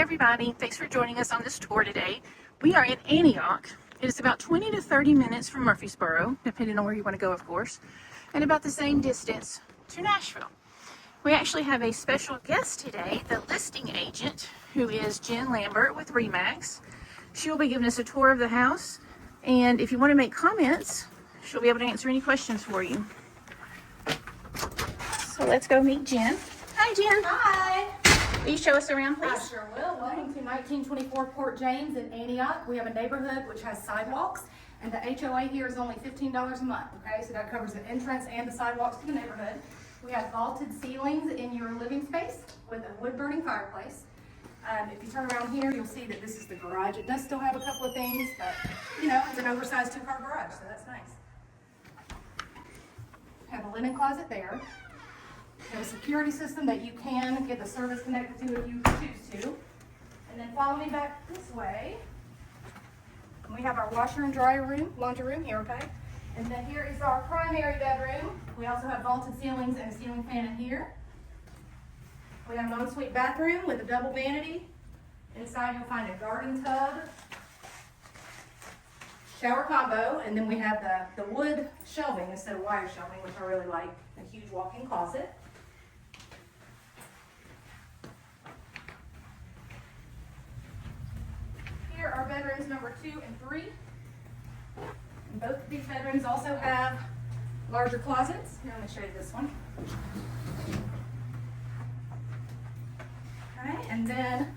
everybody. Thanks for joining us on this tour today. We are in Antioch. It is about 20 to 30 minutes from Murfreesboro, depending on where you want to go, of course, and about the same distance to Nashville. We actually have a special guest today, the listing agent, who is Jen Lambert with Remax. She will be giving us a tour of the house, and if you want to make comments, she'll be able to answer any questions for you. So let's go meet Jen. Hi, Jen. Hi. Will you show us around, please? I sure will. Welcome to 1924 Port James in Antioch. We have a neighborhood which has sidewalks, and the HOA here is only $15 a month, okay? So that covers the entrance and the sidewalks to the neighborhood. We have vaulted ceilings in your living space with a wood-burning fireplace. If you turn around here, you'll see that this is the garage. It does still have a couple of things, but, you know, it's an oversized two-car garage, so that's nice. Have a linen closet there. We have a security system that you can get the service connected to if you choose to. And then follow me back this way. We have our washer and dryer room, laundry room here, okay? And then here is our primary bedroom. We also have vaulted ceilings and a ceiling fan in here. We have an ensuite bathroom with a double vanity. Inside you'll find a garden tub, shower combo, and then we have the wood shelving instead of wire shelving, which I really like. A huge walk-in closet. Here are bedrooms number 2 and 3. And both of these bedrooms also have larger closets. Here, let me show you this one. Okay, and then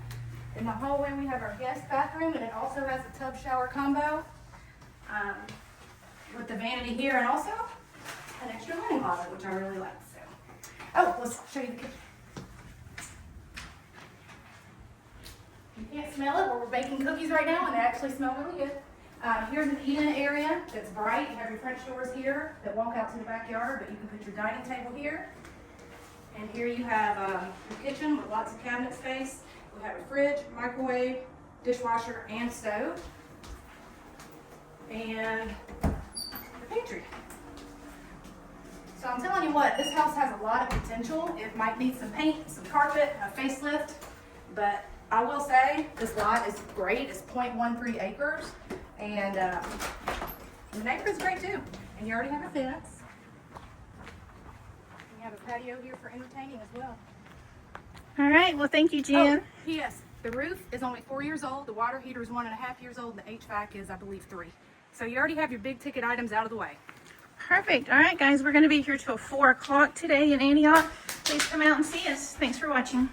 in the hallway we have our guest bathroom, and it also has a tub shower combo with the vanity here, and also an extra linen closet, which I really like. So, oh, let's show you the kitchen. You can't smell it, but we're baking cookies right now, and they actually smell really good. Here's an eat-in area that's bright. You have your French doors here that walk out to the backyard, but you can put your dining table here. And here you have your kitchen with lots of cabinet space. We have a fridge, microwave, dishwasher, and stove. And the pantry. So I'm telling you what, this house has a lot of potential. It might need some paint, some carpet, a facelift, but I will say this lot is great. It's 0.13 acres, and the neighborhood's great too. And you already have a fence. You have a patio here for entertaining as well. All right, well, thank you, Jen. Oh, P.S. The roof is only 4 years old. The water heater is 1.5 years old. And the HVAC is, I believe, 3. So you already have your big ticket items out of the way. Perfect. All right, guys, we're going to be here till 4 o'clock today in Antioch. Please come out and see us. Thanks for watching.